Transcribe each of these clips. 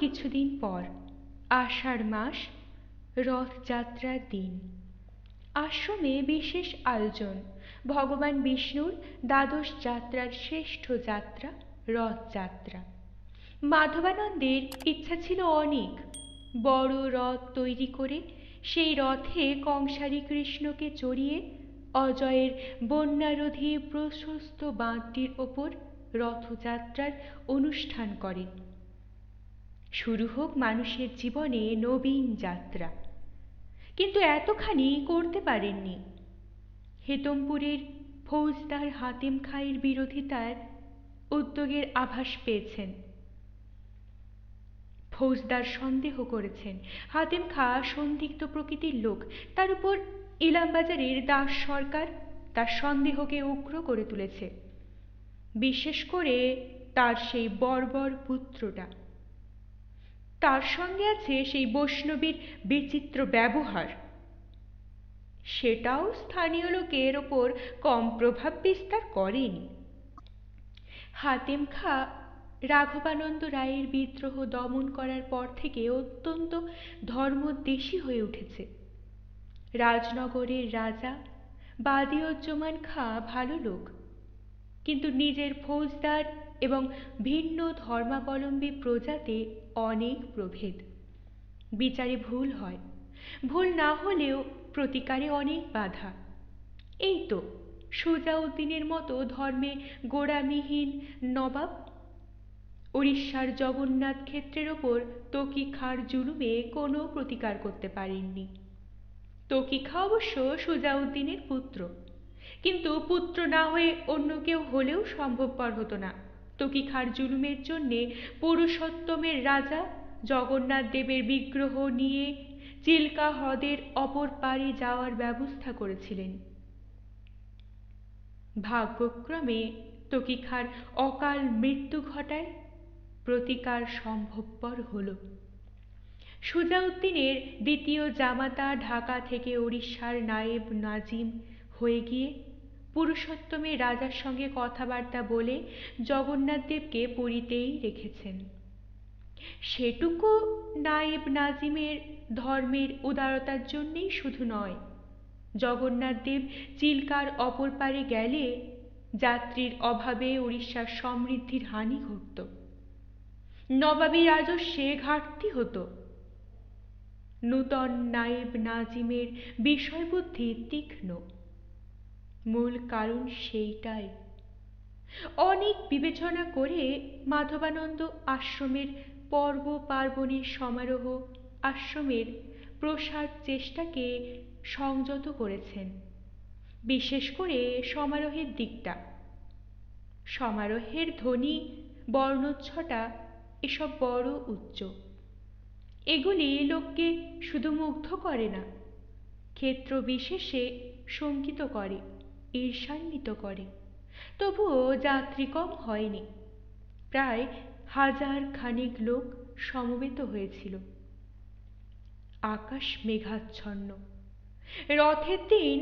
কিছুদিন পর আষাঢ় মাস, রথযাত্রার দিন। আশ্রমে বিশেষ আয়োজন। ভগবান বিষ্ণুর দ্বাদশ যাত্রার শ্রেষ্ঠ যাত্রা রথযাত্রা। মাধবানন্দের ইচ্ছা ছিল অনেক, বড় রথ তৈরি করে সেই রথে কংসারী কৃষ্ণকে চড়িয়ে অজয়ের বন্যারোধী প্রশস্ত বাঁধটির ওপর রথযাত্রার অনুষ্ঠান করে। শুরু হোক মানুষের জীবনে নবীন যাত্রা। কিন্তু এতখানি করতে পারেননি। হেতমপুরের ফৌজদার হাতেম খাঁয়ের বিরোধিতার উদ্যোগের আভাস পেয়েছেন। ফৌজদার সন্দেহ করেছেন হাতেম খাঁ সন্দিগ্ধ প্রকৃতির লোক। তার উপর ইলামবাজারের দাস সরকার তার সন্দেহকে উগ্র করে তুলেছে, বিশেষ করে তার সেই বর্বর পুত্রটা। তার সঙ্গে আছে সেই বৈষ্ণবীর বিচিত্র ব্যবহার, সেটাও স্থানীয় লোকের ওপর কম প্রভাব বিস্তার করেনি। হাতেম খাঁ রাঘবানন্দ রায়ের বিদ্রোহ দমন করার পর থেকে অত্যন্ত ধর্মদ্বেষী হয়ে উঠেছে। রাজনগরের রাজা বাদিউজ্জমান খাঁ ভালো লোক, কিন্তু নিজের ফৌজদার এবং ভিন্ন ধর্মাবলম্বী প্রজাতে অনেক প্রভেদ। বিচারে ভুল হয়, ভুল না হলেও প্রতিকারে অনেক বাধা। এই তো সুজাউদ্দিনের মতো ধর্মে গোঁড়ামিহীন নবাব উড়িষ্যার জগন্নাথ ক্ষেত্রের ওপর তকি খাঁর জুলুমে কোনো প্রতিকার করতে পারেননি। তকি খাঁ অবশ্য সুজাউদ্দিনের পুত্র, কিন্তু পুত্র না হয়ে অন্য কেউ হলেও সম্ভবপর হতো না। তকি খাঁর জুলুমের জন্যে পুরুষোত্তমের রাজা জগন্নাথ দেবের বিগ্রহ নিয়ে চিল্কা হ্রদের অপর পারে যাওয়ার ব্যবস্থা করেছিলেন। ভাগ্যক্রমে তকি খাঁর অকাল মৃত্যু ঘটায় প্রতিকার সম্ভবপর হল। সুজাউদ্দিনের দ্বিতীয় জামাতা ঢাকা থেকে উড়িষ্যার নায়েব নাজিম হয়ে গিয়ে পুরুষোত্তমের রাজার সঙ্গে কথাবার্তা বলে জগন্নাথ দেবকে পুরীতেই রেখেছেন। সেটুকু নায়েব নাজিমের ধর্মের উদারতার জন্যেই শুধু নয়, জগন্নাথ দেব চিল্কার অপর পারে গেলে যাত্রীর অভাবে উড়িষ্যার সমৃদ্ধির হানি ঘটত, নবাবী রাজস্বে ঘাটতি হতো। নূতন নায়েব নাজিমের বিষয়বুদ্ধি তীক্ষ্ণ, মূল কারণ সেইটাই। অনেক বিবেচনা করে মাধবানন্দ আশ্রমের পর্ব পার্বণের সমারোহ, আশ্রমের প্রসাদ চেষ্টাকে সংযত করেছেন, বিশেষ করে সমারোহের দিকটা। সমারোহের ধ্বনি, বর্ণচ্ছটা এসব বড় উচ্চ। এগুলি লোককে শুধু মুগ্ধ করে না, ক্ষেত্র বিশেষে শঙ্কিত করে, ঈর্ষান্বিত করে। তবুও যাত্রী কম হয়নি, প্রায় 1000 খানেক লোক সমবেত হয়েছিল। আকাশ মেঘাচ্ছন্ন। রথের দিন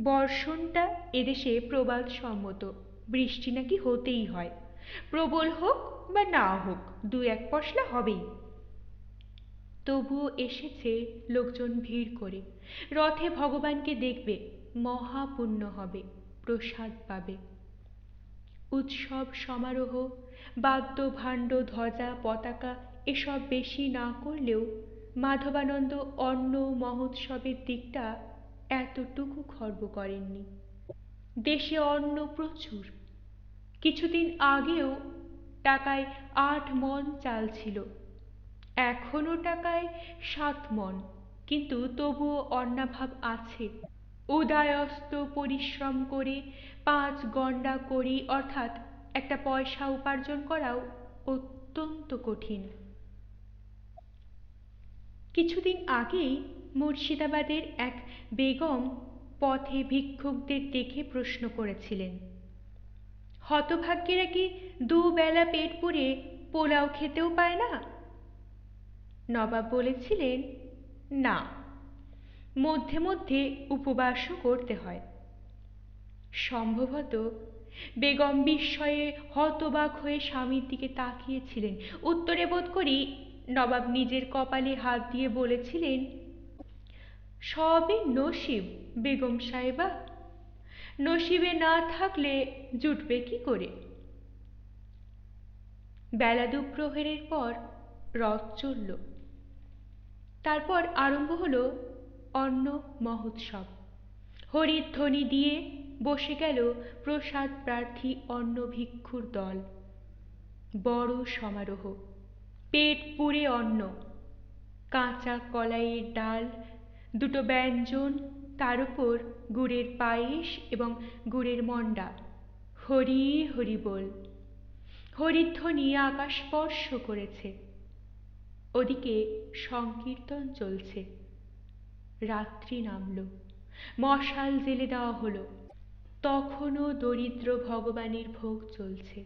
বর্ষণটা এদেশে প্রবাদ সম্মত, বৃষ্টি নাকি হতেই হয়, প্রবল হোক বা না হোক 2-1 পশলা হবেই। তবুও এসেছে লোকজন ভিড় করে। রথে ভগবানকে দেখবে, মহাপুণ্য হবে, প্রসাদ পাবে। উৎসব সমারোহ, বাদ্য ভাণ্ড, ধ্বজা পতাকা এসব বেশি না করলেও মাধবানন্দ অন্ন মহোৎসবের দিকটা এতটুকু খর্ব করেননি। দেশে অন্ন প্রচুর। কিছুদিন আগেও টাকায় 8 মণ চাল ছিল, এখনো টাকায় 7 মণ, কিন্তু তবুও অন্নাভাব আছে। উদয়াস্ত পরিশ্রম করে 5 গণ্ডা করি অর্থাৎ একটা পয়সা উপার্জন করাও অত্যন্ত কঠিন। কিছুদিন আগেই মুর্শিদাবাদের এক বেগম পথে ভিক্ষুকদের দেখে প্রশ্ন করেছিলেন, হতভাগ্যেরা কি 2 বেলা পেট পুরে পোলাও খেতেও পায় না? নবাব বলেছিলেন, না, মধ্যে মধ্যে উপবাসও করতে হয়। সম্ভবত বেগম বিস্ময়ে হতবাক হয়ে স্বামীর দিকে তাকিয়েছিলেন। উত্তরে বোধ করি নবাব নিজের কপালে হাত দিয়ে বলেছিলেন, সবই নসিব বেগম সাহেবা, নসিবে না থাকলে জুটবে কি করে। বেলা দুপ্রহরের পর রথ চলল। তারপর আরম্ভ হলো অন্ন মহোৎসব। হরিধ্বনি দিয়ে বসে গেল প্রসাদ প্রার্থী অন্ন ভিক্ষুর দল। বড় সমারোহ, পেট পুড়ে অন্ন, কাঁচা কলাইয়ের ডাল, দুটো ব্যঞ্জন, তার উপর গুড়ের পায়েস এবং গুড়ের মন্ডা। হরি হরি বল, হরিধ্বনি আকাশ স্পর্শ করেছে। ওদিকে সংকীর্তন চলছে। রাত্রি নামল, মশাল জেলে দেওয়া হলো। তখনও দরিদ্র ভগবানের ভোগ চলছে।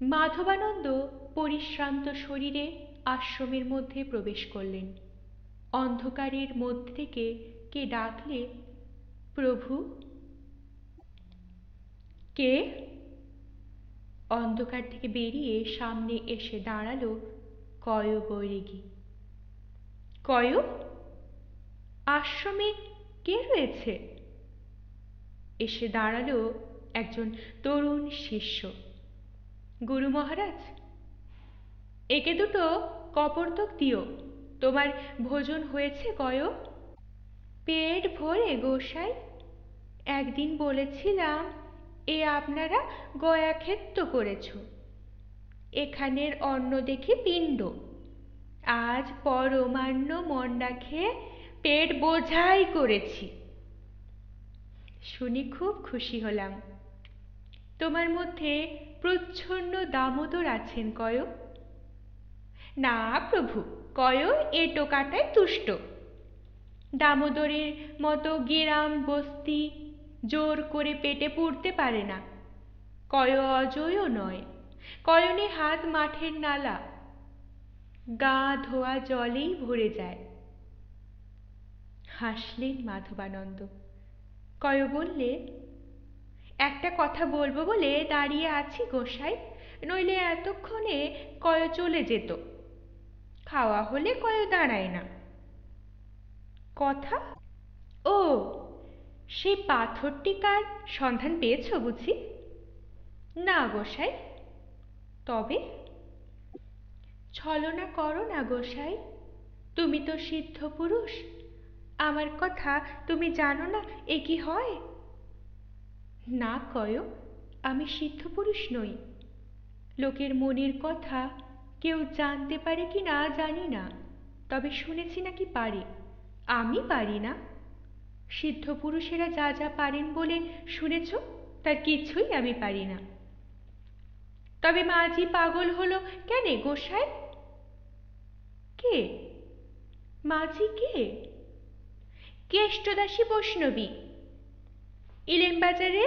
মাধবানন্দ পরিশ্রান্ত শরীরে আশ্রমের মধ্যে প্রবেশ করলেন। অন্ধকারের মধ্যে থেকে কে ডাকলে, প্রভু। কে? অন্ধকার থেকে বেরিয়ে সামনে এসে দাঁড়ালো কয় বৈরাগী। কয়, আশ্রমে কে রয়েছে? এসে দাঁড়ালো একজন তরুণ শিষ্য। গুরু মহারাজ, একে দুটো কপর্তক দিও, তোমার ভোজন হয়েছে কয়? পেট ভরে গোসাই, একদিন বলেছিলাম এ আপনারা গয়াক্ষেত্য করেছ, এখানের অন্ন দেখে পিণ্ড, আজ পরমান্ন মন্ডা খেয়ে পেট বোঝাই করেছি। শুনে খুব খুশি হলাম। তোমার মধ্যে প্রচ্ছন্ন দামোদর আছেন কয়? না প্রভু, কয় এ টোকাটায় তুষ্ট। দামোদরের মতো গেরাম বস্তি জোর করে পেটে পুরতে পারে না। কয় অজয়ও নয়, কয়নে হাত মাঠের নালা, গা ধোয়া জলেই ভরে যায়। হাসলেন মাধবানন্দ। কয় বললে, একটা কথা বলবো বলে দাঁড়িয়ে আছি গোসাই, নইলে এতক্ষণে কয় চলে যেত। খাওয়া হলে কয় দাঁড়ায় না। কথা? ও, সেই পাথরটিকার সন্ধান পেয়েছ বুঝি? না গোসাই। তবে? ছলনা করো না গোসাই, তুমি তো সিদ্ধ পুরুষ। আমার কথা তুমি জানো না এ কি হয়? না কয়, আমি সিদ্ধ পুরুষ নই। লোকের মনের কথা কেউ জানতে পারে কি না জানি না, তবে শুনেছি নাকি পারে। আমি পারি না। সিদ্ধ পুরুষেরা যা যা পারেন বলে শুনেছ, তার কিছুই আমি পারি না। তবে মাঝি পাগল হলো কেন গোসাই? কে মাঝি? কে? কেষ্টদাসী বৈষ্ণবী, ইলেমবাজারে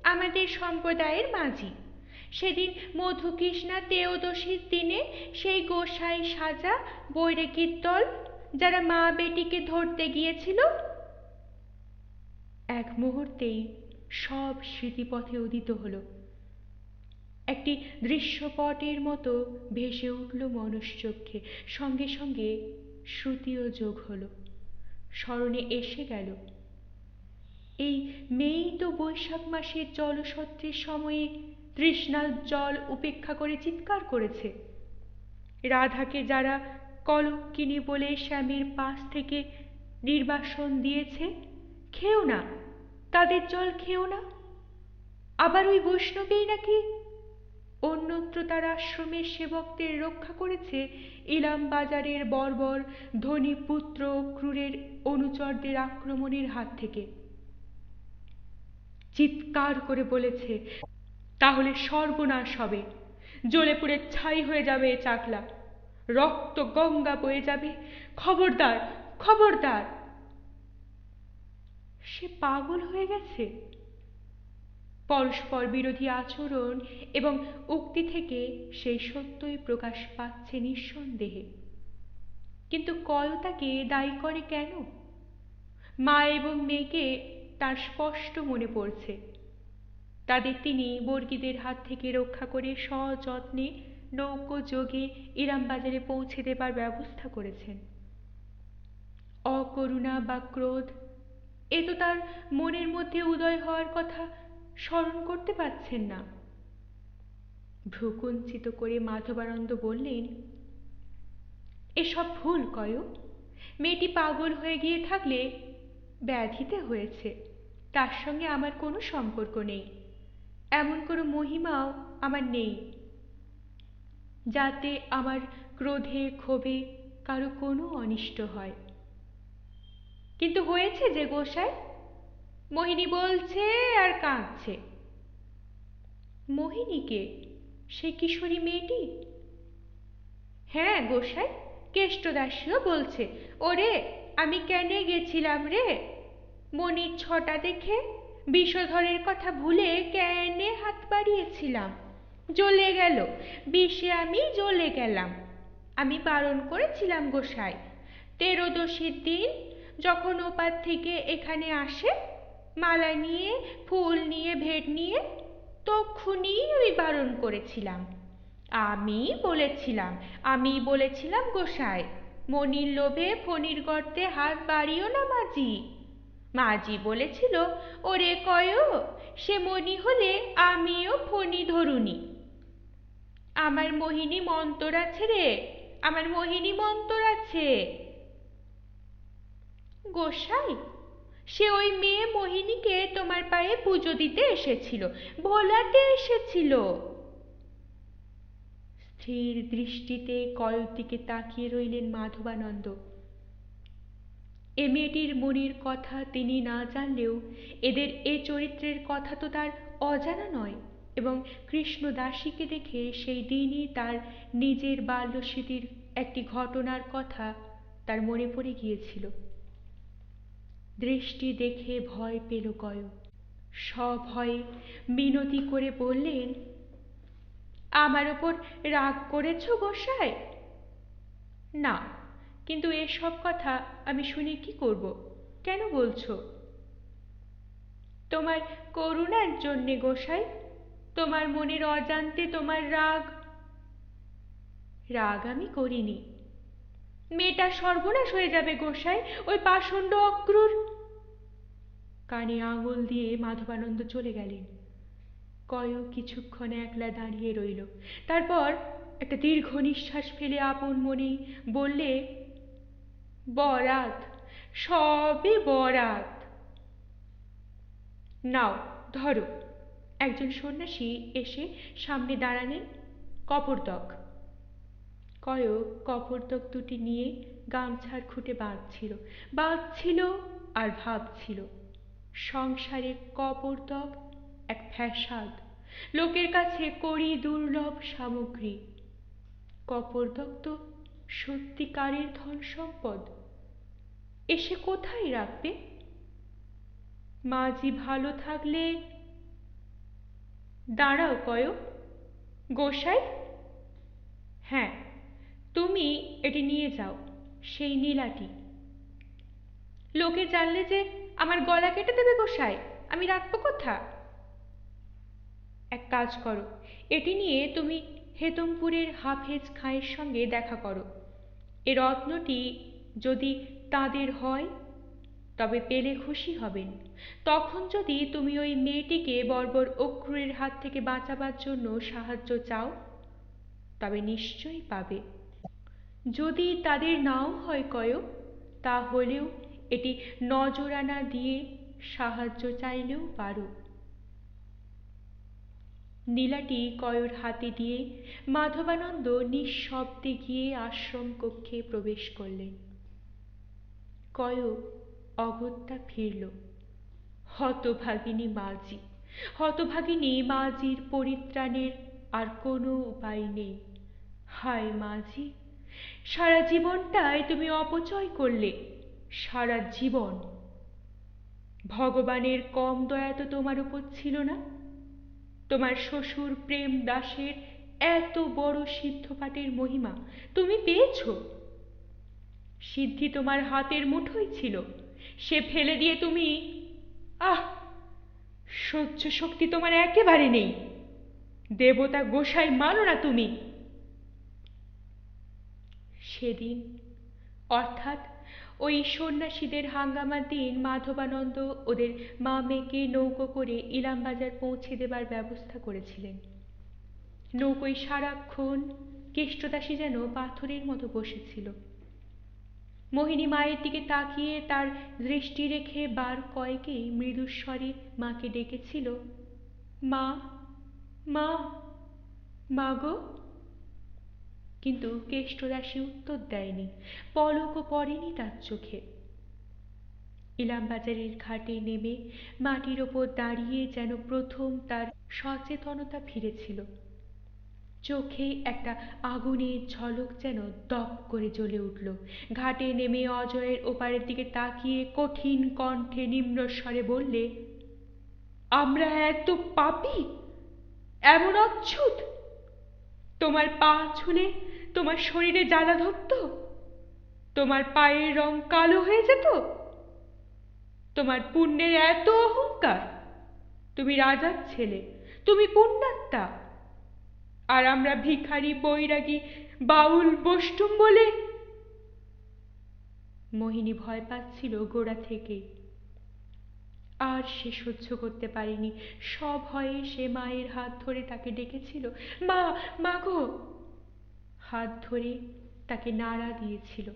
আমাদের সম্প্রদায়ের মাঝি। সেদিন মধুকৃষ্ণা তেয়োদশীর দিনে সেই গোসাই সাজা বৈরাগীর দল যারা মা বেটিকে ধরতে গিয়েছিল। এক মুহূর্তেই সব স্মৃতিপথে উদিত হলো। একটি দৃশ্যপটের মতো ভেসে উঠল মনুষ্যচক্ষে, সঙ্গে সঙ্গে শ্রুতিও যোগ হলো। স্মরণে এসে গেল, এই মেয়েই তো বৈশাখ মাসের জলসত্রের সময়ে তৃষ্ণার জল উপেক্ষা করে চিৎকার করেছে। রাধাকে যারা কলঙ্কিনী বলে স্বামীর পাশ থেকে নির্বাসন দিয়েছে, খেও না, তাদের জল খেও না। আবার ওই বৈষ্ণবী নাকি অন্যত্র তার আশ্রমের সেবকদের রক্ষা করেছে ইলাম বাজারের বর্বর ধনী পুত্র ক্রূরের অনুচরদের আক্রমণের হাত থেকে। চিৎকার করে বলেছে, তাহলে সর্বনাশ হবে, জ্বলে পুড়ে ছাই হয়ে যাবে এ চাকলা, রক্ত গঙ্গা বয়ে যাবে। খবরদার, খবরদার। সে পাগল হয়ে গেছে। পরস্পর বিরোধী আচরণ এবং উক্তি থেকে সেই সত্যই প্রকাশ পাচ্ছে নিঃসন্দেহে। কিন্তু কয় তাকে দায়ী করে কেন? মা এবং মেয়েকে তার স্পষ্ট মনে পড়ছে। তাদের তিনি বর্গীদের হাত থেকে রক্ষা করে সযত্নে নৌকো যোগে ইরামবাজারে পৌঁছে দেবার ব্যবস্থা করেছেন। অকরুণা বা ক্রোধ এ তো তার মনের মধ্যে উদয় হওয়ার কথা স্মরণ করতে পারছেন না। ভ্রুকুঞ্চিত করে মাধবানন্দ বললেন, এসব ভুল কয়। মেয়েটি পাগল হয়ে গিয়ে থাকলে ব্যাধিতে হয়েছে, তার সঙ্গে আমার কোনো সম্পর্ক নেই। এমন কোনো মহিমাও আমার নেই যাতে আমার ক্রোধে ক্ষোভে কারো কোনো অনিষ্ট হয়। কিন্তু হয়েছে যে গোসাই, মোহিনী বলছে আর কাঁদছে। মোহিনীকে? সে কিশোরী মেয়েটি? হ্যাঁ গোসাই, কেষ্টদাসীও বলছে, ওরে আমি কেনে গেছিলাম রে, মনির ছটা দেখে বিষধরের কথা ভুলে কেনে হাত বাড়িয়েছিলাম, জ্বলে গেল বিষে, আমি জ্বলে গেলাম। আমি বারণ করেছিলাম গোসাই, তেরোদশীর দিন যখন ওপার থেকে এখানে আসে মালা নিয়ে, ফুল নিয়ে, ভেট নিয়ে, তক্ষুনি আমি বারণ করেছিলাম। আমি বলেছিলাম গোসাই, মনির লোভে ফণির গর্তে হাত বাড়িও না মাঝি। মাঝি বলেছিল, ওরে কয় সে মনি হলে আমিও ফণি ধরুনি। আমার মোহিনী মন্তর আছে রে, আমার মোহিনী মন্তর আছে। গোসাই, সে ওই মেয়ে মোহিনীকে তোমার পায়ে পুজো দিতে এসেছিল, ভোলাতে এসেছিল। স্থির দৃষ্টিতে কয়ের দিকে তাকিয়ে রইলেন মাধবানন্দ। এ মেয়েটির মনের কথা তিনি না জানলেও এদের এ চরিত্রের কথা তো তার অজানা নয়, এবং কৃষ্ণদাসীকে দেখে সেই দিনই তার নিজের বাল্যস্মৃতির একটি ঘটনার কথা তার মনে পড়ে গিয়েছিল। দৃষ্টি দেখে ভয় পেল কয়। সভয়ে মিনতি করে বললেন, আমার ওপর রাগ করেছ গোসাই? না, কিন্তু এসব কথা আমি শুনে কি করব? কেন বলছো? তোমার করুণার জন্যে গোসাই, তোমার মনের অজান্তে তোমার রাগ। রাগ আমি করিনি। মেয়েটা সর্বনাশ হয়ে যাবে গোসাই, ওই পাষণ্ড অক্রুর। কানে আঙুল দিয়ে মাধবানন্দ চলে গেলেন। কয় কিছুক্ষণ একলা দাঁড়িয়ে রইল, তারপর একটা দীর্ঘ নিঃশ্বাস ফেলে আপন মনেই বললে, বরাত, সবে বরাত। নাও ধরো। একজন সন্ন্যাসী এসে সামনে দাঁড়ালেন। কপর্দক। কয়ক কপর্দক দুটি নিয়ে গামছার খুঁটে বাঁধছিল আর ভাবছিল। সংসারে কপর্দক এক ফ্যাসাদ, লোকের কাছে কড়ি দুর্লভ সামগ্রী। কপর্দক তো সত্যিকারের ধন সম্পদ, এসে কোথায় রাখবে? মাঝি ভালো থাকলে। দাঁড়াও কয়। গোসাই? হ্যাঁ, তুমি এটি নিয়ে যাও, সেই নীলাটি। লোকে জানলে যে আমার গলা কেটে দেবে গোসাই, আমি রাখবো কোথা? এক কাজ করো, এটি নিয়ে তুমি হেতমপুরের হাফেজ খাঁয়ের সঙ্গে দেখা করো। এ রত্নটি যদি তাদের হয় তবে পেলে খুশি হবেন। তখন যদি তুমি ওই মেয়েটিকে বর্বর অক্রুরের হাত থেকে বাঁচাবার জন্য সাহায্য চাও তবে নিশ্চয়ই পাবে। যদি তাদের নাও হয় কয়, তা হলেও এটি নজরানা দিয়ে সাহায্য চাইলেও পারো। নীলাটি কয়র হাতে দিয়ে মাধবানন্দ নিঃশব্দে গিয়ে আশ্রম কক্ষে প্রবেশ করলেন। কয় অগত্যা ফিরল। হতভাগিনী মাঝি, হতভাগিনী মাঝির পরিত্রাণের আর কোনো উপায় নেই। হায় মাঝি, সারা জীবনটাই তুমি অপচয় করলে, সারা জীবন। ভগবানের কম দয়া তো তোমার উপর ছিল না? তোমার শ্বশুর প্রেম দাসের এত বড় সিদ্ধপাঠের মহিমা তুমি পেয়েছ? সিদ্ধি তোমার হাতের মুঠোয় ছিল, সে ফেলে দিয়ে তুমি। আহ, সহ্য শক্তি তোমার একেবারে নেই। দেবতা গোসাই মানো না তুমি। সেদিন, অর্থাৎ ওই সন্ন্যাসীদের হাঙ্গামার দিন, মাধবানন্দ ওদের মা মেয়েকে নৌকো করে ইলামবাজার পৌঁছে দেবার ব্যবস্থা করেছিলেন। নৌকোয় সারাক্ষণ কেষ্টদাসী যেন পাথরের মতো বসেছিল। মোহিনী মায়ের দিকে তাকিয়ে তার দৃষ্টি রেখে বার কয়েকেই মৃদুস্বরে মাকে ডেকেছিল, মা, মা, মা গো। কিন্তু কেষ্টদাসী উত্তর দেয়নি, পলকও পড়েনি তার চোখে। ইলামবাজারের ঘাটে নেমে মাটির ওপর দাঁড়িয়ে যেন প্রথম তার সচেতনতা ফিরেছিল। চোখে একটা আগুনের ঝলক যেন দপ করে জ্বলে উঠল। ঘাটে নেমে অজয়ের ওপারের দিকে তাকিয়ে কঠিন কণ্ঠে নিম্নস্বরে বললে, আমরা এত পাপী, এমন অচ্ছুত! তোমার পা ছুলে তোমার শরীরে জ্বালা ধরত, তোমার পায়ের রং কালো হয়ে যেত, তোমার পুণ্যের এত অহংকার! তুমি রাজার ছেলে, তুমি পুণ্যাত্মা, আর আমরা ভিখারি, বৈরাগী, বাউল, বৈষ্ণব বলে। মোহিনী ভয় পাচ্ছিল গোড়া থেকেই। আর সে সহ্য করতে পারেনি। সভয়ে সে মায়ের হাত ধরে তাকে ডেকেছিল, মা, মা গো। হাত ধরে তাকে নাড়া দিয়েছিল।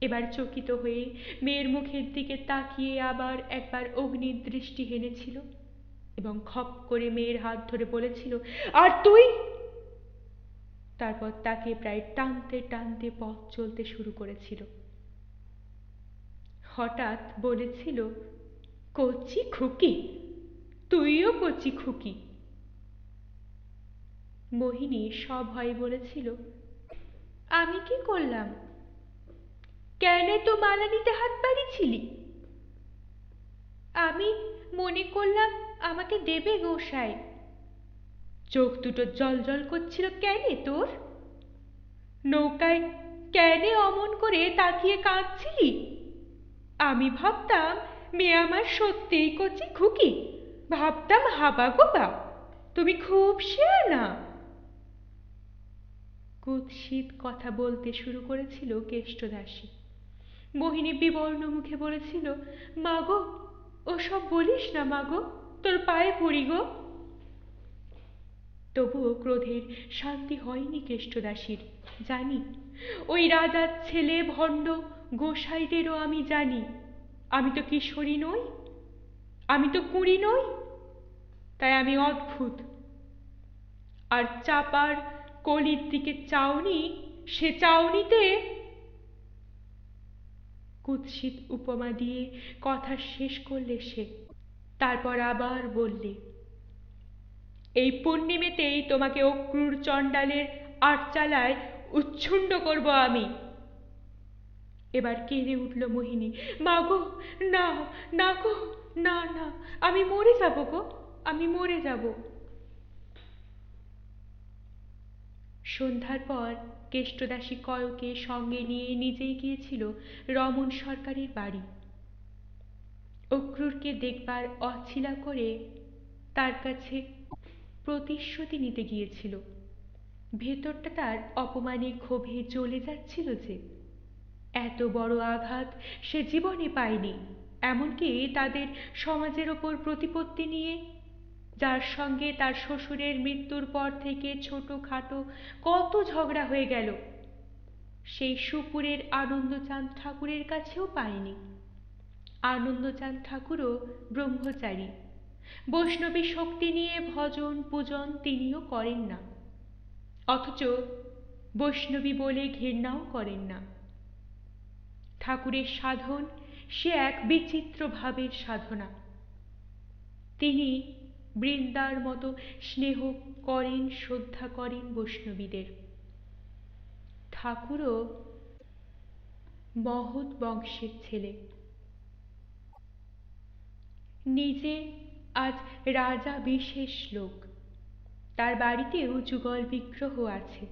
এবার চকিত হয়ে মেয়ের মুখের দিকে তাকিয়ে আবার একবার অগ্নির দৃষ্টি হেনেছিল এবং খপ করে মেয়ের হাত ধরে বলেছিল, আর তুই? তারপর তাকে প্রায় টানতে টানতে পথ চলতে শুরু করেছিল। হঠাৎ বলেছিল, কচি খুকি, তুইও কচি খুকি। মোহিনী সভয়ে বলেছিল, আমি কি করলাম? কেন তো মালা নিতে হাত বাড়িয়েছিলি? আমি মনে করলাম আমাকে দেবে গোসাই। চোখ দুটো জল জল করছিল কেন তোর? নৌকায় কেন অমন করে তাকিয়ে কাঁদছিলি? আমি ভাবতাম মেয়ে আমার সত্যিই কচি খুকি, ভাবতাম হাবা গোবা, তুমি খুব শেয়ানা। কুৎসিত কথা বলতে শুরু করেছিল কেষ্টদাসী। মোহিনী বিবর্ণ মুখে বলেছিল, মা গো, ওসব বলিস না মা গো, তোর পায়ে পড়ি গো। তবুও ক্রোধের শান্তি হয়নি কেষ্টদাসীর। জানি, ওই রাজার ছেলে ভণ্ড গোসাইদেরও আমি জানি। আমি তো কিশোরী নই, আমি তো কুঁড়ি নই, তাই আমি অদ্ভুত। আর চাপার কলির দিকে চাউনি, সে চাউনিতে। কুৎসিত উপমা দিয়ে কথা শেষ করলে সে। তারপর আবার বললে, এই পূর্ণিমেতেই তোমাকে অক্রূর চণ্ডালের আটচালায় উচ্ছুণ্ড করব আমি। এবার কেঁদে উঠল মোহিনী, মা গো, না, না গো, না, না, আমি মরে যাব গো, আমি মরে যাব। সন্ধ্যার পর কেষ্টদাসী কয়কে সঙ্গে নিয়ে নিজেই গিয়েছিল রমন সরকারের বাড়ি। অক্রূরকে দেখবার অছিলা করে তার কাছে প্রতিশ্রুতি নিতে গিয়েছিল। ভেতরটা তার অপমানে ক্ষোভে জ্বলে যাচ্ছিল যে এত বড় আঘাত সে জীবনে পায়নি। এমনকি তাদের সমাজের ওপর প্রতিপত্তি নিয়ে, যার সঙ্গে তার শ্বশুরের মৃত্যুর পর থেকে ছোটখাটো কত ঝগড়া হয়ে গেল, সেই সুপুরের আনন্দচাঁদ ঠাকুরের কাছেও পায়নি। আনন্দচাঁদ ঠাকুরও ব্রহ্মচারী, বৈষ্ণবী শক্তি নিয়ে ভজন পূজন তিনিও করেন না, অথচ বৈষ্ণবী বলে ঘৃণাও করেন না। ঠাকুরের সাধন সে এক বিচিত্র ভাবের সাধনা। তিনি বৃন্দার মতো স্নেহ করেন, শ্রদ্ধা করেন বৈষ্ণবীদের। ঠাকুরও মহৎ বংশের ছেলে, নিজে আজ রাজা বিশেষ লোক। তার বাড়িতেও যুগল বিগ্রহ আছে,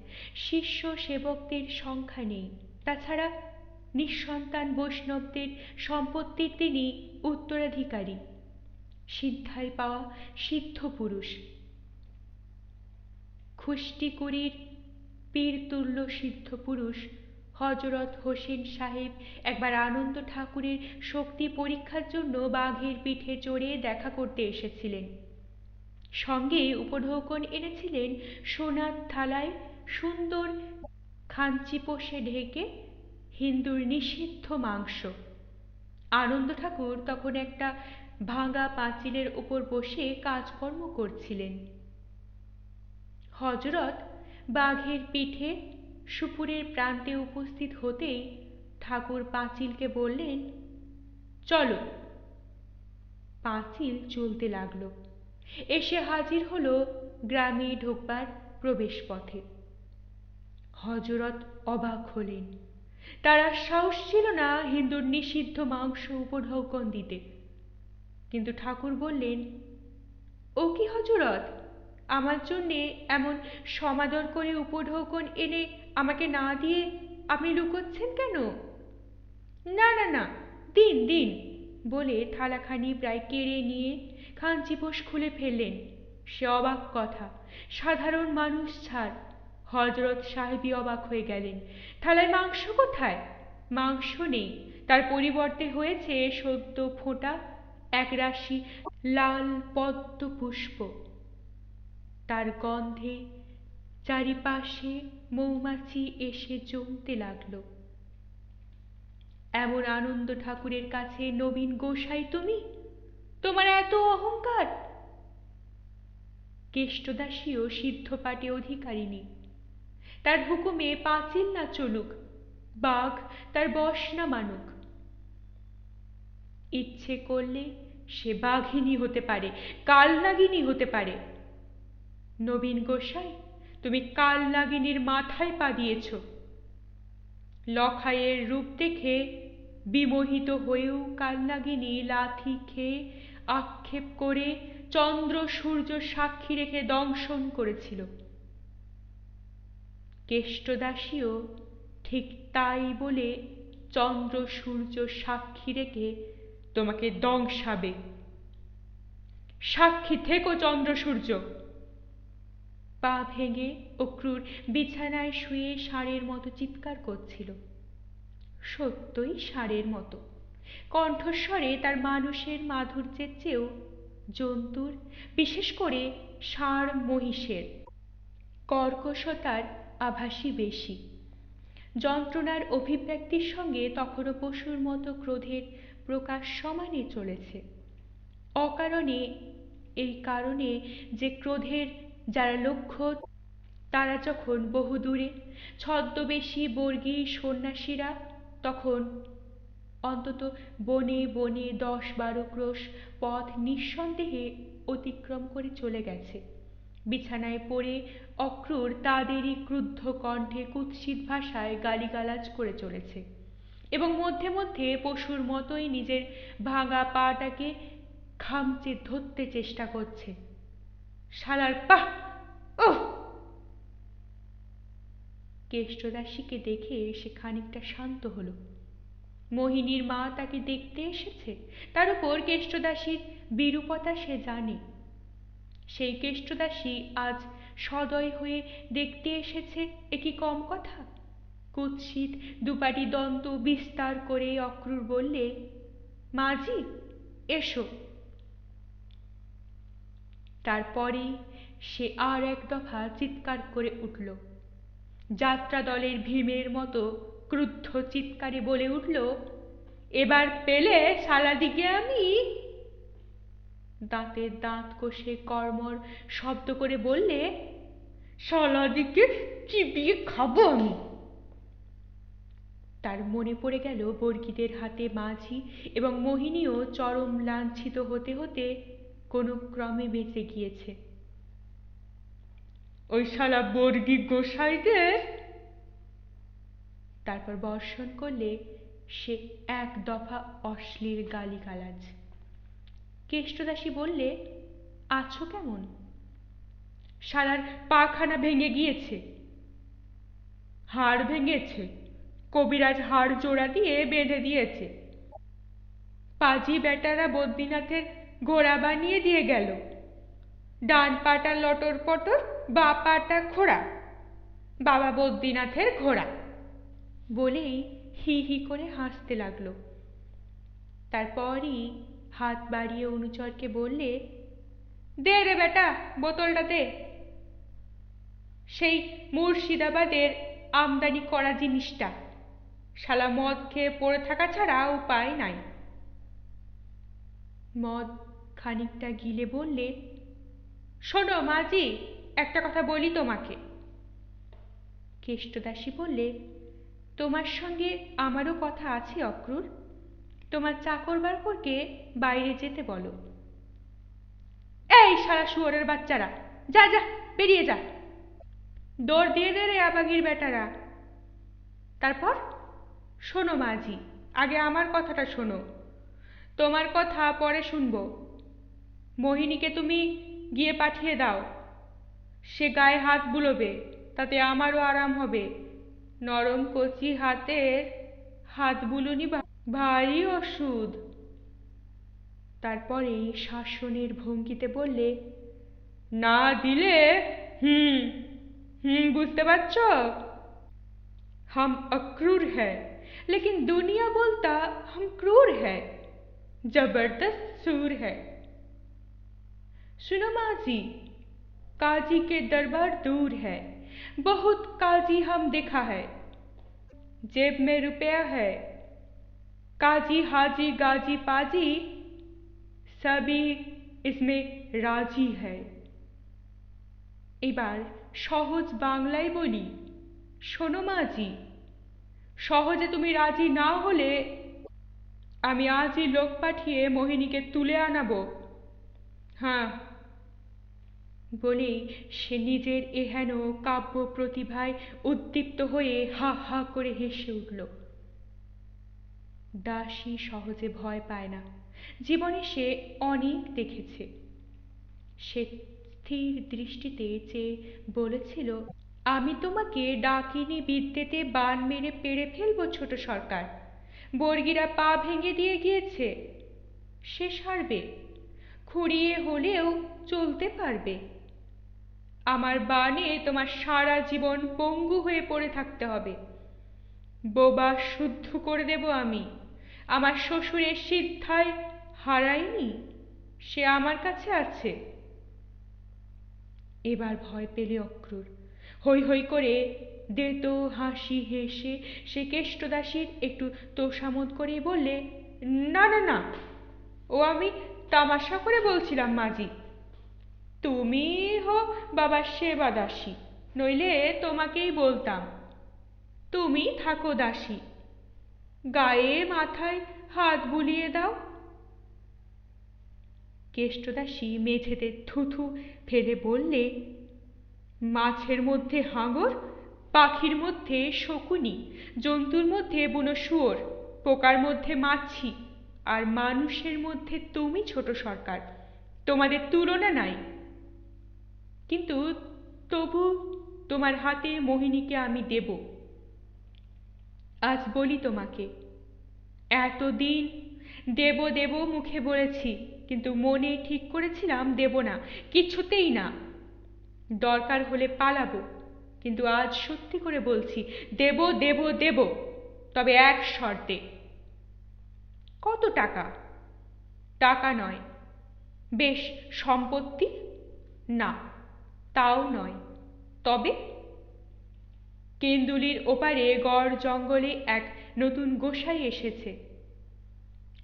শিষ্য সেবকদের সংখ্যা নেই। তাছাড়া নিঃসন্তান বৈষ্ণবদের সম্পত্তির তিনি উত্তরাধিকারী, সিদ্ধায় পাওয়া সিদ্ধ পুরুষ, খুষ্টিকুড়ির পীরতুল্য সিদ্ধ পুরুষ হযরত হোসেন সাহেব একবার আনন্দ ঠাকুরের শক্তি পরীক্ষার জন্য বাঘের পিঠে চড়ে দেখা করতে এসেছিলেন। সঙ্গে উপঢৌকন এনেছিলেন সোনার থালায় সুন্দর খাঞ্চিপোষে ঢেকে হিন্দুর নিষিদ্ধ মাংস। আনন্দ ঠাকুর তখন একটা ভাঙা পাঁচিলের উপর বসে কাজকর্ম করছিলেন। হযরত বাঘের পিঠে সুপুরের প্রান্তে উপস্থিত হতেই ঠাকুর পাঁচিলকে বললেন, চলো। পাঁচিল চলতে লাগলো, এসে হাজির হলো গ্রামে ঢোকবার প্রবেশ পথে। হযরত অবাক হলেন, তার আর সাহস ছিল না হিন্দুর নিষিদ্ধ মাংস উপঢৌকন দিতে। কিন্তু ঠাকুর বললেন, ও কি হযরত, আমার জন্যে এমন সমাদর করে উপঢৌকন এনে আমাকে না দিয়ে আপনি লুকোচ্ছেন কেন? না না না, দিন দিন বলে থালাখানি প্রায় কেড়ে নিয়ে খাঞ্চিপোষ খুলে ফেললেন। সে অবাক কথা, সাধারণ মানুষ ছাড়। হযরত সাহেবই অবাক হয়ে গেলেন। থালায় মাংস কোথায়? মাংস নেই, তার পরিবর্তে হয়েছে সদ্য ফোটা এক রাশি লাল পদ্ম পুষ্প। তার গন্ধে চারিপাশে মৌমাছি এসে জমতে লাগলো। এমন আনন্দ ঠাকুরের কাছে নবীন গোসাই তুমি? তোমার এত অহংকার? কেষ্টদাসীও সিদ্ধপাটে অধিকারিণী, তার হুকুমে পাঁচিল না চলুক, বাঘ তার বশ না মানুক। ইচ্ছে করলে সে বাঘিনী হতে পারে, কালনাগিনী হতে পারে। নবীন গোসাই, তুমি কালনাগিনীর মাথায় পা দিয়েছ। লখাইয়ের রূপ দেখে বিমোহিত হয়েও কালনাগিনী লাথি খেয়ে আক্ষেপ করে চন্দ্র সূর্য সাক্ষী রেখে দংশন করেছিল। কেষ্টদাসীও ঠিক তাই বলে চন্দ্র সূর্য সাক্ষী রেখে তোমাকে দংশাবে। সাক্ষী থেকো চন্দ্র সূর্য। পা ভেঙে অক্রুর বিছানায় শুয়ে ষাঁড়ের মতো চিৎকার করছিল। সত্যই ষাঁড়ের মতো, কণ্ঠস্বরে তার মানুষের মাধুর্যের চেয়েও জন্তুর, বিশেষ করে ষাঁড় মহিষের কর্কশতার আভাসই বেশি। যন্ত্রণার অভিব্যক্তির সঙ্গে তখনও পশুর মতো ক্রোধের প্রকাশ সমানে চলেছে। অকারণে, এই কারণে যে ক্রোধের যারা লক্ষ্য তারা যখন বহুদূরে, ছদ্মবেশী বর্গী সন্ন্যাসীরা তখন অন্তত বনে বনে 10-12 ক্রোশ পথ নিঃসন্দেহে অতিক্রম করে চলে গেছে। বিছানায় পড়ে অক্রূর তাদেরই ক্রুদ্ধ কণ্ঠে কুৎসিত ভাষায় গালিগালাজ করে চলেছে এবং মধ্যে মধ্যে পশুর মতোই নিজের ভাঙা পাটাকে খামচে ধরতে চেষ্টা করছে। শালার পা! ওহ! কেষ্টদাসীকে দেখে সে খানিকটা শান্ত হলো। মোহিনীর মা তাকে দেখতে এসেছে, তার উপর কেষ্টদাসীর বিরূপতা সে জানে। সেই কেষ্টদাসী আজ সদয় হয়ে দেখতে এসেছে, এ কি কম কথা? কুৎসিত দুপাটি দন্ত বিস্তার করে অক্রূর বললে, মাজি এসো। তারপরেই সে আর এক দফা চিৎকার করে উঠল। যাত্রা দলের ভীমের মতো ক্রুদ্ধ চিৎকারে বলে উঠল, এবার পেলে শালাদিকে আমি। দাঁতে দাঁত কষে কর্মর শব্দ করে বললে, শালাদিকে চিবিয়ে খাবো আমি। তার মনে পড়ে গেল বর্গীদের হাতে মাঝি এবং মোহিনীও চরম লাঞ্ছিত হতে হতে কোনো ক্রমে বেঁচে গিয়েছে। ওই শালা বর্গী গোসাইদের। তারপর বর্ষণ করলে সে এক দফা অশ্লীল গালিগালাজ। কেষ্টদাসী বললে, আছো কেমন? শালার পাখানা ভেঙে গিয়েছে। হাড় ভেঙেছে, কবিরাজ হাড় জোড়া দিয়ে বেঁধে দিয়েছে। পাজি বেটারা বদ্রীনাথের ঘোড়া বানিয়ে দিয়ে গেল। ডান পাটা লটর পটর, বা পাটা খোড়া। বাবা বদ্রীনাথের ঘোড়া। বলেই হি হি করে হাসতে লাগলো। তারপরই হাত বাড়িয়ে অনুচরকে বললে, দে রে বেটা, বোতলটা দে। সেই মুর্শিদাবাদের আমদানি করা জিনিসটা, শালা মদ খেয়ে পড়ে থাকা ছাড়া উপায় নাই। মদ খানিকটা গিলে বললে, শোনো মাঝি, একটা কথা বলি তোমাকে। কেষ্টদাসী বললে, তোমার সঙ্গে আমারও কথা আছে অক্রূর, তোমার চাকর বাকরকে বাইরে যেতে বলো। এই শালা শুয়োরের বাচ্চারা, যা যা, বেরিয়ে যা। দৌড় দিয়ে দে রে আবাগির বেটারা। তারপর শোনো মাঝি, আগে আমার কথাটা শোনো, তোমার কথা পরে শুনবো। মোহিনীকে তুমি গিয়ে পাঠিয়ে দাও, সে গায়ে হাত বুলোবে, তাতে আমারও আরাম হবে। নরম কচি হাতের হাত বুলুনি ভারী ওষুধ। তারপরে শাসনের ভঙ্গিতে বললে, না দিলে হুম হুম বুঝতে পারছ? हम अक्रूर है, लेकिन दुनिया बोलता हम क्रूर है, जबरदस्त सूर है। सुनो माजी, काजी के दरबार दूर है, बहुत काजी हम देखा है, जेब में रुपया है, काजी हाजी गाजी पाजी सभी इसमें राजी है। এবার সহজ বাংলায় বলি, শোনো মাঝি, সহজে তুমি রাজি না হলে আমি আজই লোক পাঠিয়ে মোহিনীকে তুলে আনাবো। হ্যাঁ। বলেই সে নিজের এহেন কাব্য প্রতিভায় উদ্দীপ্ত হয়ে হা হা করে হেসে উঠল। দাসী সহজে ভয় পায় না, জীবনে সে অনেক দেখেছে। সে স্থির দৃষ্টিতে চেয়ে বলেছিল, আমি তোমাকে ডাকিনী বিদ্যেতে বান মেরে পেড়ে ফেলবো ছোট সরকার। বর্গিরা পা ভেঙে দিয়ে গিয়েছে, সে সারবে, খুঁড়িয়ে হলেও চলতে পারবে। আমার বানে তোমার সারা জীবন পঙ্গু হয়ে পড়ে থাকতে হবে। বোবা শুদ্ধ করে দেব আমি। আমার শ্বশুরের সিদ্ধায় হারাইনি, সে আমার কাছে আছে। এবার ভয় পেলে অক্রূর হৈ হৈ করে দেতো হাসি হেসে সে কেষ্টদাসীর একটু তোষামোদ করেই বললে, না না না, ও আমি তামাশা করে বলছিলাম মাজি। তুমি হো বাবার সেবা দাসী, নইলে তোমাকেই বলতাম, তুমি থাকো দাসী, গায়ে মাথায় হাত বুলিয়ে দাও। কেষ্টদাসী মেঝেতে থুথু ফেলে বললে, মাছের মধ্যে হাঙর, পাখির মধ্যে শকুনি, জন্তুর মধ্যে বুনো শুয়োর, পোকার মধ্যে মাছি, আর মানুষের মধ্যে তুমি ছোট সরকার, তোমাদের তুলনা নাই। কিন্তু তবু তোমার হাতে মোহিনীকে আমি দেব। আজ বলি তোমাকে, এতদিন দেব দেব মুখে বলেছি, কিন্তু মনে ঠিক করেছিলাম দেব না, কিছুতেই না। দরকার হলে পালাবো, কিন্তু আজ সত্যি করে বলছি, দেব দেব দেব, তবে এক শর্তে। কত টাকা? টাকা নয়। বেশ সম্পত্তি? না, তাও নয়। তবে কেন্দুলির ওপারে গড় জঙ্গলে এক নতুন গোসাই এসেছে।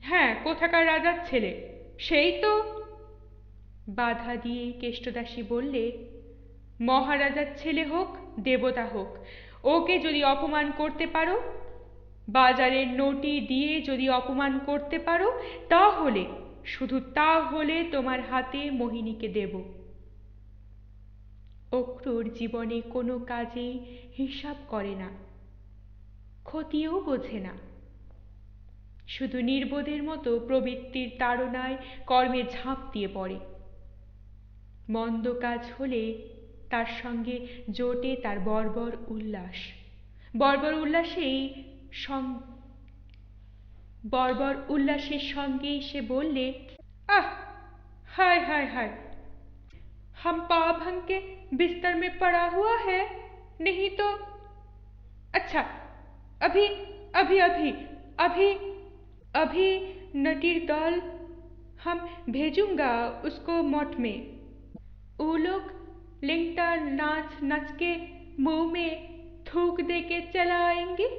হ্যাঁ, কোথাকার রাজার ছেলে, সেই তো। বাধা দিয়ে কেষ্টদাসী বললে, মহারাজার ছেলে হোক, দেবতা হোক, ওকে যদি অপমান করতে পারো, বাজারের নোটি দিয়ে যদি অপমান করতে পারো, তাহলে, শুধু তাহলে তোমার হাতে মোহিনীকে দেব। অক্রূর জীবনে কোনো কাজেই হিসাব করে না, ক্ষতিও বোঝে না, শুধু নির্বোধের মতো প্রবৃত্তির তাড়নায় কর্মে ঝাঁপ দিয়ে পড়ে। মন্দ কাজ হলে তার সঙ্গে জোটে তার বর্বর উল্লাস। বর্বর উল্লাসের সঙ্গেই সে বললে, আহ, हाय हाय हाय, हम पाभंग के बिस्तर में पड़ा हुआ है, नहीं तो अच्छा अभी अभी अभी अभी अभी नटीर दल हम भेजूंगा उसको मठ में। वो लोग लिंगटा नाच नाच के मुंह में थूक दे के चला आएंगे।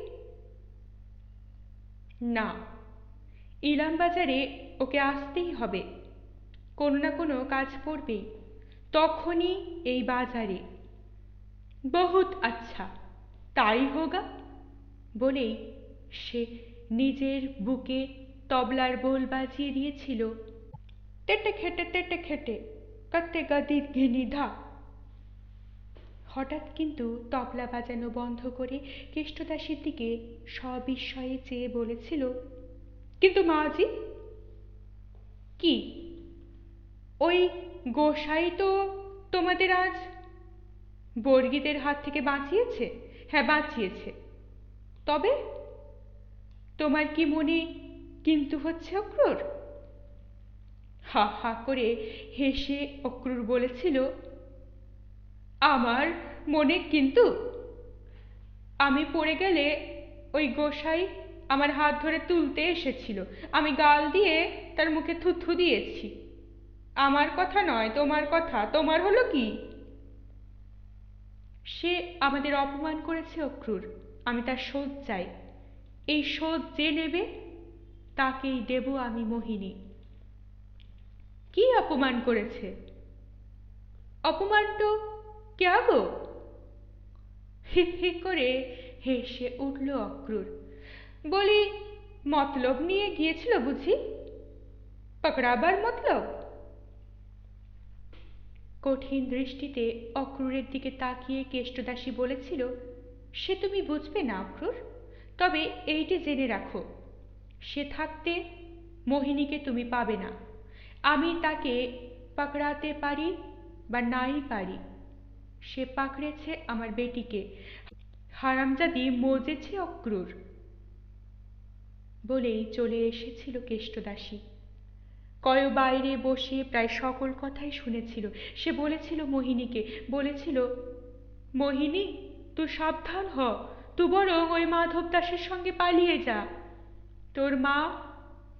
না, ইলাম বাজারে ওকে আসতেই হবে, কোনো না কোনো কাজ পড়বেই, তখনই এই বাজারে। বহুত আচ্ছা, তাই হোগা বলেই সে নিজের বুকে তবলার বোল বাজিয়ে দিয়েছিল, তেটে খেটে কাতে গাদির ঘিনি ধা। হঠাৎ কিন্তু তবলা বাজানো বন্ধ করে কেষ্টদাসীর দিকে সবিস্ময়ে চেয়ে বলেছিল, কিন্তু মাজি কি, ওই গোসাই তো তোমাদের আজ বর্গীদের হাত থেকে বাঁচিয়েছে? হ্যাঁ, বাঁচিয়েছে, তবে তোমার কি মনে কিন্তু হচ্ছে অক্রুর? হা হা করে হেসে অক্রুর বলেছিল, আমার মনে কিন্তু? আমি পড়ে গেলে ওই গোসাই আমার হাত ধরে তুলতে এসেছিল, আমি গাল দিয়ে তার মুখে থুথু দিয়েছি। আমার কথা নয়, তোমার কথা। তোমার হলো কি? সে আমাদের অপমান করেছে অক্রুর, আমি তার শোধ চাই। এই শোধ যে নেবে তাকেই দেব আমি মোহিনী। কি অপমান করেছে? অপমান তো ক্যা গো? হি হি করে হেসে উঠল অক্রুর। বলি, মতলব নিয়ে গিয়েছিল বুঝি? পকড়াবার মতলব? কঠিন দৃষ্টিতে অক্রুরের দিকে তাকিয়ে কেষ্টদাসী বলেছিল, সে তুমি বুঝবে না অক্রুর, তবে এইটি জেনে রাখো, সে থাকতে মোহিনীকে তুমি পাবে না। আমি তাকে পাকড়াতে পারি বা নাই পারি, সে পাকড়েছে আমার বেটিকে। হারামজাদি মজেছে অক্রুর। বলেই চলে এসেছিল কেষ্টদাসী। কয় বাইরে বসে প্রায় সকল কথাই শুনেছিল। সে বলেছিল মোহিনীকে, বলেছিল, মোহিনী তুই সাবধান হ, তুই বরং ওই মাধব দাসের সঙ্গে পালিয়ে যা, তোর মা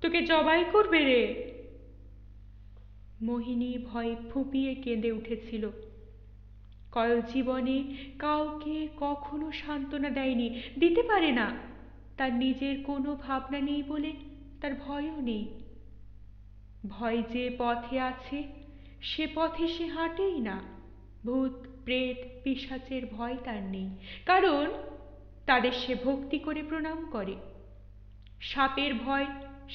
তোকে জবাই করবে রে। মোহিনী ভয়ে ফুঁপিয়ে কেঁদে উঠেছিল। কয় জীবনে কাউকে কখনো সান্ত্বনা দেয়নি, দিতে পারে না। তার নিজের কোনো ভাবনা নেই বলে তার ভয়ও নেই। ভয় যে পথে আছে সে পথে সে হাঁটেই না। ভূত প্রেত পিশাচের ভয় তার নেই, কারণ তাদের সে ভক্তি করে প্রণাম করে। সাপের ভয়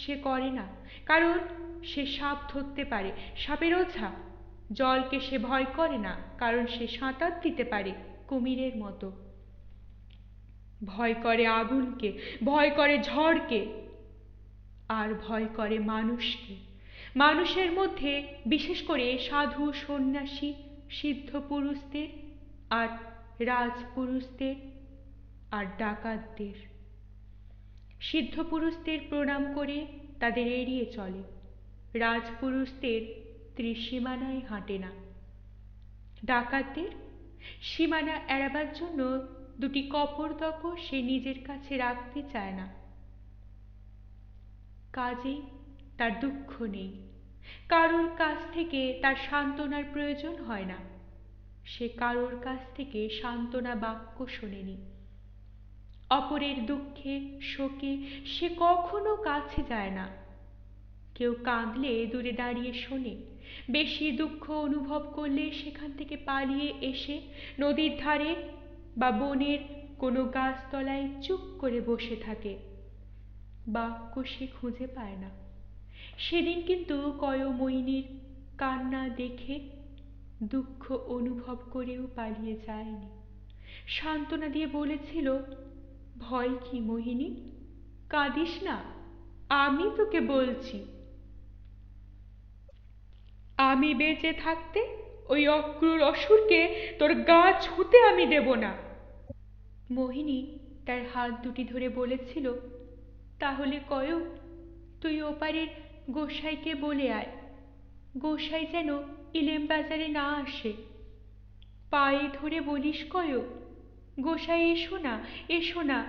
সে করে না, কারণ সে সাপ ধরতে পারে। সাপের ওঝা জলকে সে ভয় করে না, কারণ সে সাঁতার দিতে পারে কুমিরের মতো। ভয় করে আগুনকে, ভয় করে ঝড়কে, আর ভয় করে মানুষকে। মানুষের মধ্যে বিশেষ করে সাধু সন্ন্যাসী সিদ্ধ পুরুষদের আর রাজপুরুষদের আর ডাকাতদের। সিদ্ধ পুরুষদের প্রণাম করে তাদের এড়িয়ে চলে, রাজপুরুষদের ত্রিসীমানায় হাঁটে না। ডাকাতদের সীমানা এড়াবার জন্য দুটি কপোর্দক সে নিজের কাছে রাখতে চায় না। কাজেই তার দুঃখ নেই, কারোর কাছ থেকে তার সান্ত্বনার প্রয়োজন হয় না। সে কারোর কাছ থেকে সান্ত্বনা বাক্য শোনেনি। অপরের দুঃখে শোকে সে কখনো কাছে যায় না। কেউ কাঁদলে দূরে দাঁড়িয়ে শোনে, বেশি দুঃখ অনুভব করলে সেখান থেকে পালিয়ে এসে নদীর ধারে বা বনের কোনো গাছতলায় চুপ করে বসে থাকে। বাক্য সে খুঁজে পায় না। সেদিন কিন্তু কয়মোহিনীর কান্না দেখে দুঃখ অনুভব করেও পালিয়ে যায়নি। সান্ত্বনা দিয়ে বলেছিল, ভয় কি মোহিনী, কাঁদিস না, আমি তোকে বলছি। আমি বেঁচে থাকতে ওই অক্রুর অসুরকে তোর গা ছুঁতে আমি দেব না। মোহিনী তার হাত দুটি ধরে বলেছিল, তাহলে কয়, তুই ওপারের গোসাইকে বলে আয়, গোসাই যেন ইলেম বাজারে না আসে। পায়ে ধরে বলিস কয়, গোসাই এসো না, এসো না,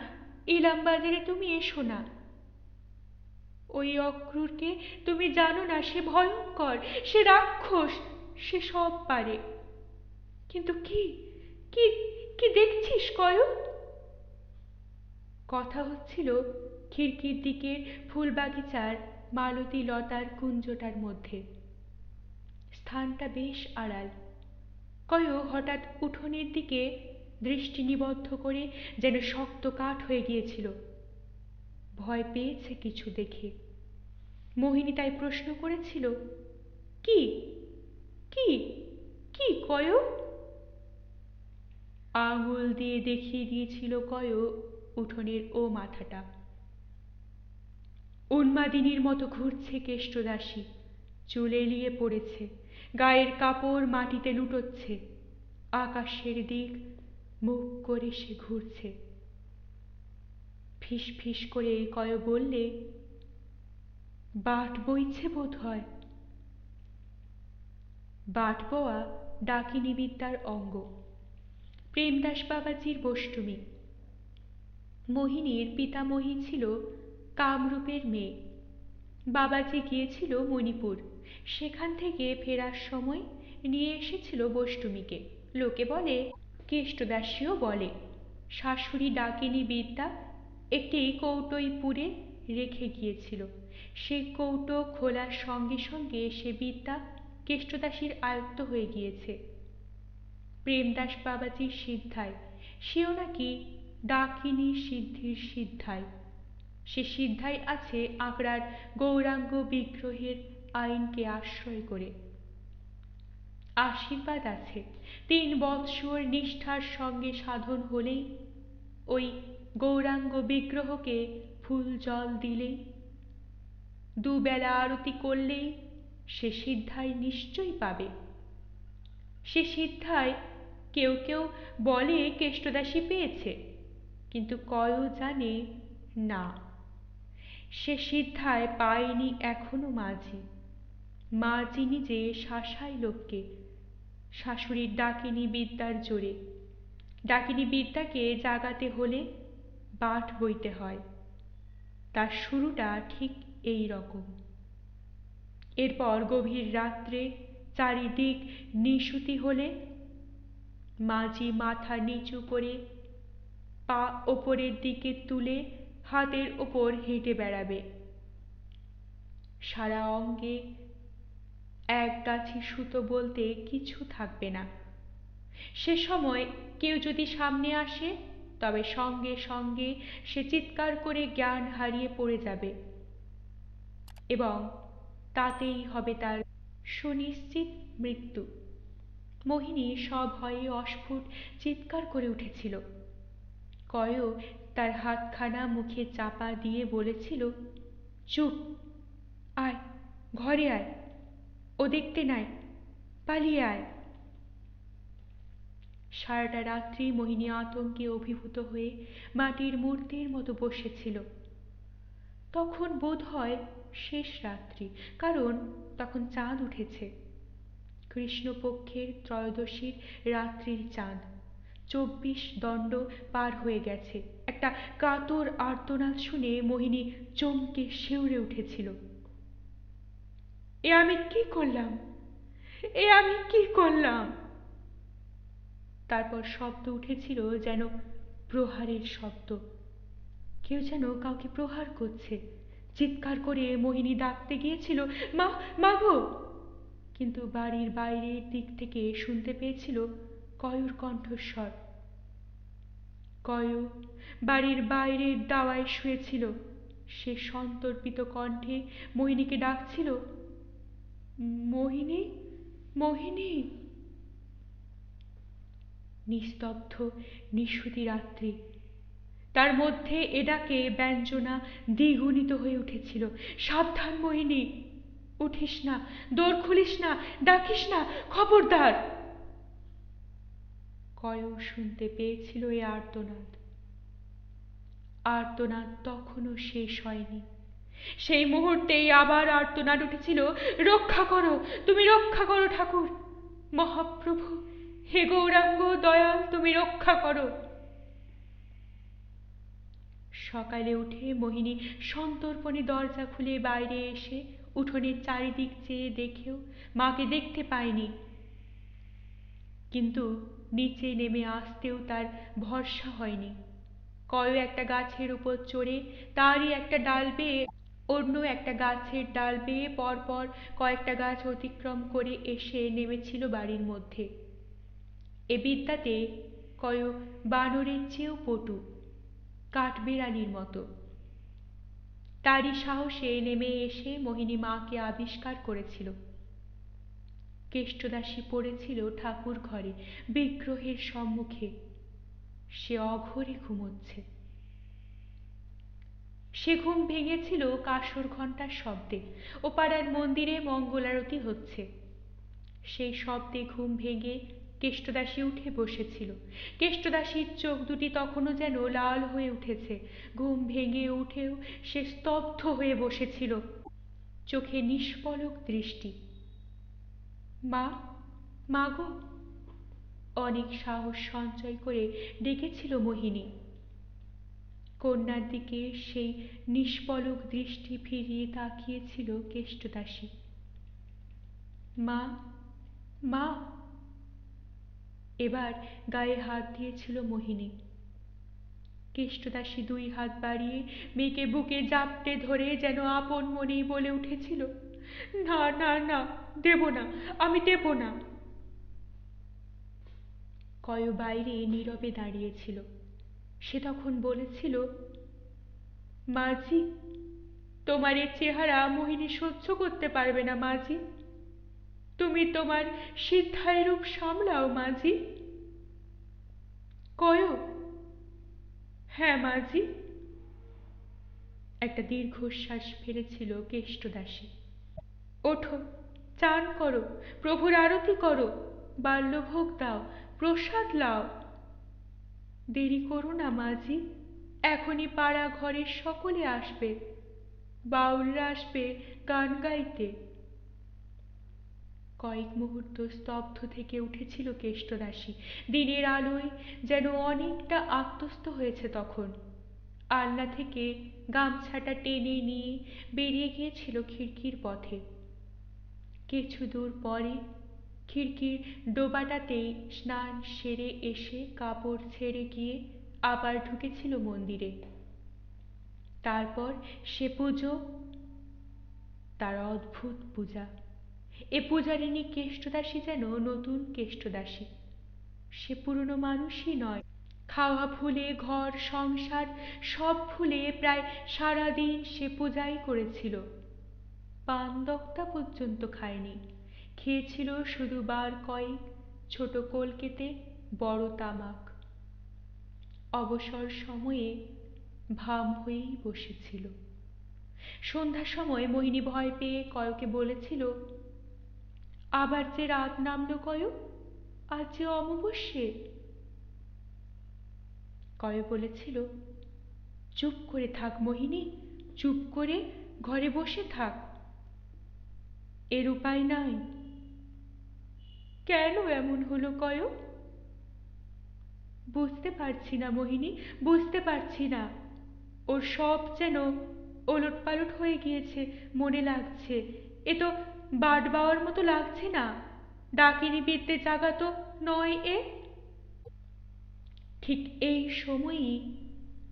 ইলামবাজারে তুমি এসো না। ওই অক্রূরকে তুমি জানো না, সে ভয়ঙ্কর, সে রাক্ষস, সে সব পারে। কিন্তু কি কি কি দেখছিস কয়ো? কথা হচ্ছিল খিড়কির দিকের ফুলবাগিচার মালতী লতার কুঞ্জটার মধ্যে। স্থানটা বেশ আড়াল। কয়ো হঠাৎ উঠোনের দিকে দৃষ্টি নিবদ্ধ করে যেন শক্ত কাঠ হয়ে গিয়েছিল। ভয় পেয়েছে কিছু দেখে। মোহিনী তাই প্রশ্ন করেছিল, কি কি কি কয়ো? আঙুল দিয়ে দেখিয়ে দিয়েছিল কয়ো উঠোনের ও মাথাটা। উন্মাদিনীর মতো ঘুরছে কেষ্টদাসী, চুল এলিয়ে পড়েছে, গায়ের কাপড় মাটিতে লুটোচ্ছে, আকাশের দিক মুখ করে সে ঘুরছে। ফিস ফিস করে কয়ো বললে, বাট বইছে বোধ হয়। বাট বওয়া ডাকিনী বিদ্যার অঙ্গ, প্রেমদাস বাবাজির বষ্টমী। মোহিনীর পিতামহী ছিল কামরূপের মেয়ে। বাবাজি গিয়েছিল মণিপুর, সেখান থেকে ফেরার সময় নিয়ে এসেছিল বষ্টমীকে। লোকে বলে, কেষ্টদাসীও বলে, শাশুড়ি ডাকিনী বিদ্যা একটি কৌটোয় পুরে রেখে গিয়েছিল। সেই কৌটো খোলার সঙ্গে সঙ্গে সে বিদ্যা কেষ্টদাসীর আয়ত্ত হয়ে গিয়েছে। প্রেমদাস বাবাজির সিদ্ধায়, সেও নাকি ডাকিনী সিদ্ধির সিদ্ধায়। সে সিদ্ধায় আছে আগ্রার গৌরাঙ্গ বিগ্রহের আইনকে আশ্রয় করে। আশীর্বাদ আছে 3 বৎসর নিষ্ঠার সঙ্গে সাধন হলেই, ওই গৌরাঙ্গ বিগ্রহকে ফুল জল দিলেই, 2 বেলা আরতি করলেই সে সিদ্ধায় নিশ্চয়ই পাবে। সে সিদ্ধায় কেউ কেউ বলে কেষ্টদাসী পেয়েছে, কিন্তু কয়ও জানে না, সে সিদ্ধায় পায়নি এখনো মাঝি। মাঝি নিজে শাসায় লোককে শাশুড়ির ডাকিনী বিদ্যার জোরে। ডাকিনী বিদ্যাকে জাগাতে হলে বাট বইতে হয়। তার শুরুটা ঠিক এই রকম। এরপর গভীর রাত্রে চারিদিক নিশুতি হলে মাঝি মাথা নিচু করে পা ওপরের দিকে তুলে হাতের ওপর হেঁটে বেড়াবে। সারা অঙ্গে এক গাছি সুতো বলতে কিছু থাকবে না। সে সময় কেউ যদি সামনে আসে, তবে সঙ্গে সঙ্গে সে চিৎকার করে জ্ঞান হারিয়ে পড়ে যাবে এবং তাতেই হবে তার সুনিশ্চিত মৃত্যু। মোহিনী সভয়ে অস্ফুট চিৎকার করে উঠেছিল। কয়ও তার হাতখানা মুখে চাপা দিয়ে বলেছিল, চুপ, আয়, ঘরে আয়, ও দেখতে নাই, পালিয়ে আয়। সারাটা রাত্রি মোহিনী আতঙ্কে অভিভূত হয়ে মাটির মূর্তির মতো বসেছিল। তখন বোধ হয় শেষ রাত্রি, কারণ তখন চাঁদ উঠেছে। কৃষ্ণপক্ষের ত্রয়োদশীর রাত্রির চাঁদ। 24 দণ্ড পার হয়ে গেছে। একটা কাতর আর্তনাদ শুনে মোহিনী চমকে শিউরে উঠেছিল। এ আমি কি করলাম, এ আমি কি করলাম? তারপর শব্দ উঠেছিল যেন প্রহারের শব্দ। কেউ যেন কাউকে প্রহার করছে। চিৎকার করে মোহিনী ডাকতে গিয়েছিল, মা, মাগো, কিন্তু বাড়ির বাইরের দিক থেকে শুনতে পেয়েছিল কয়ুর কণ্ঠস্বর। কয়ু বাড়ির বাইরের দাওয়ায় শুয়েছিল। সে সন্তর্পিত কণ্ঠে মোহিনীকে ডাকছিল, মোহিনী, মোহিনী। নিস্তব্ধ নিশুতি রাত্রি, তার মধ্যে এ ডাকে ব্যঞ্জনা দ্বিগুণিত হয়ে উঠেছিল। সাবধান মোহিনী, উঠিস না, দোর খুলিস না, ডাকিস না, খবরদার। কয়ও শুনতে পেয়েছিল এ আর্তনাদ। আর্তনাদ তখনও শেষ হয়নি। সেই মুহূর্তেই আবার আর্তনাদ উঠেছিল, রক্ষা করো, তুমি রক্ষা করো ঠাকুর, মহাপ্রভু, হে গৌরাঙ্গ দয়াল, তুমি রক্ষা করো। সকালে উঠে মোহিনী সন্তর্পণে দরজা খুলে বাইরে এসে উঠোনের চারিদিক চেয়ে দেখেও মাকে দেখতে পায়নি, কিন্তু নিচে নেমে আসতেও তার ভরসা হয়নি। কয় একটা গাছের উপর চড়ে তারই একটা ডাল বেয়ে অন্য একটা গাছের ডাল বেয়ে পরপর কয়েকটা গাছ অতিক্রম করে এসে নেমেছিল বাড়ির মধ্যে। এ বিদ্যাতে কয় বানরের চেয়েও পটু, কাঠবিড়ালির মতো। তারই সাহসে নেমে এসে মোহিনী মাকে আবিষ্কার করেছিল। কেষ্টদাসী পড়েছিল ঠাকুর ঘরে বিগ্রহের সম্মুখে, সে অঘরে ঘুমোচ্ছে। সে ঘুম ভেঙেছিল কাসর ঘণ্টার শব্দে, ও পাড়ার মন্দিরে মঙ্গলারতি হচ্ছে। সেই শব্দে ঘুম ভেঙে কেষ্টদাসী উঠে বসেছিল। কেষ্টদাসীর চোখ দুটি তখনও যেন লাল হয়ে উঠেছে। ঘুম ভেঙে উঠেও সে স্তব্ধ হয়ে বসেছিল, চোখে নিষ্পলক দৃষ্টি। মা, মা গো, অনেক সাহস সঞ্চয় করে ডেকেছিল মোহিনী। কন্যার দিকে সেই নিষ্পলক দৃষ্টি ফিরিয়ে তাকিয়েছিল কেষ্টদাসী। মা, মা। এবার গায়ে হাত দিয়েছিল মোহিনী। কেষ্টদাসী দুই হাত বাড়িয়ে মেয়েকে বুকে জাপটে ধরে যেন আপন মনেই বলে উঠেছিল, না না না, দেব না, আমি দেব না। কয় বাইরে নীরবে দাঁড়িয়েছিল। সে তখন বলেছিল, মাঝি, তোমার এ চেহারা মোহিনী সহ্য করতে পারবে না মাঝি। তুমি তোমার সিদ্ধায় রূপ সামলাও মাঝি। কয়, হ্যাঁ মাঝি। একটা দীর্ঘশ্বাস ফেলেছিল কেষ্টদাসী। ওঠো, চান করো, প্রভুর আরতি করো, বাল্যভোগ দাও, প্রসাদ লাও। দেরি করো না মাঝি, এখনই পাড়া ঘরের সকলে আসবে, বাউলরা আসবে গান গাইতে। কয়েক মুহূর্ত স্তব্ধ থেকে উঠেছিল কেষ্টদাসী। দিনের আলোয় যেন অনেকটা আত্মস্থ হয়েছে তখন। আলনা থেকে গামছাটা টেনে নিয়ে বেরিয়ে গিয়েছিল খিড়কির পথে। কিছু দূর পরে খিড়কির ডোবাটাতেই স্নান সেরে এসে কাপড় ছেড়ে গিয়ে আবার ঢুকেছিল মন্দিরে। তারপর সে পুজো, তার অদ্ভুত পূজা। এ পূজারিণী কেষ্টদাসী যেন নতুন কেষ্টদাসী। সে পুরনো মানুষই নয়। খাওয়া ভুলে, ঘর সংসার সব ভুলে প্রায় সারাদিন সে পূজাই করেছিল। পান দক্তা পর্যন্ত খায়নি। খেয়েছিল শুধু বার কয়েক ছোট কলকেতে বড় তামাক। অবসর সময়ে ভাম হয়েই বসেছিল। সন্ধ্যার সময় মোহিনী ভয় পেয়ে কয়কে বলেছিল, আবার যে রাত নামলো কয়, আজ যে অমাবস্যে। কয় বলেছিল, চুপ করে থাক মোহিনী, চুপ করে ঘরে বসে থাক, এর উপায় নাই। কেন এমন হলো কয়? বুঝতে পারছি না মোহিনী, বুঝতে পারছি না। ওর সব যেন ওলট পালট হয়ে গিয়েছে মনে লাগছে। এ তো বাট বাওয়ার মতো লাগছে না। ডাকিনী বিদ্যে জাগা তো নয় এ। ঠিক এই সময়ই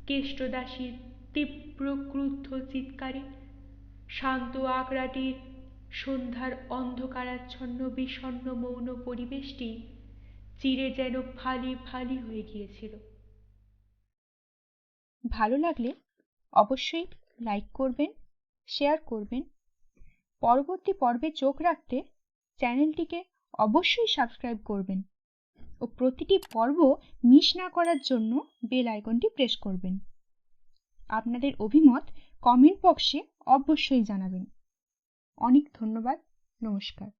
কেষ্টদাসীর তীব্র ক্রুদ্ধ চিৎকারে শান্ত আখড়াটির সন্ধ্যার অন্ধকারাচ্ছন্ন বিষণ্ণ মৌন পরিবেশটি চিরে যেন ফালি ফালি হয়ে গিয়েছিল। ভালো লাগলে অবশ্যই লাইক করবেন, শেয়ার করবেন। পরবর্তী পর্বে চোখ রাখতে চ্যানেলটিকে অবশ্যই সাবস্ক্রাইব করবেন ও প্রতিটি পর্ব মিস না করার জন্য বেল আইকনটি প্রেস করবেন। আপনাদের অভিমত কমেন্ট বক্সে অবশ্যই জানাবেন। অনেক ধন্যবাদ। নমস্কার।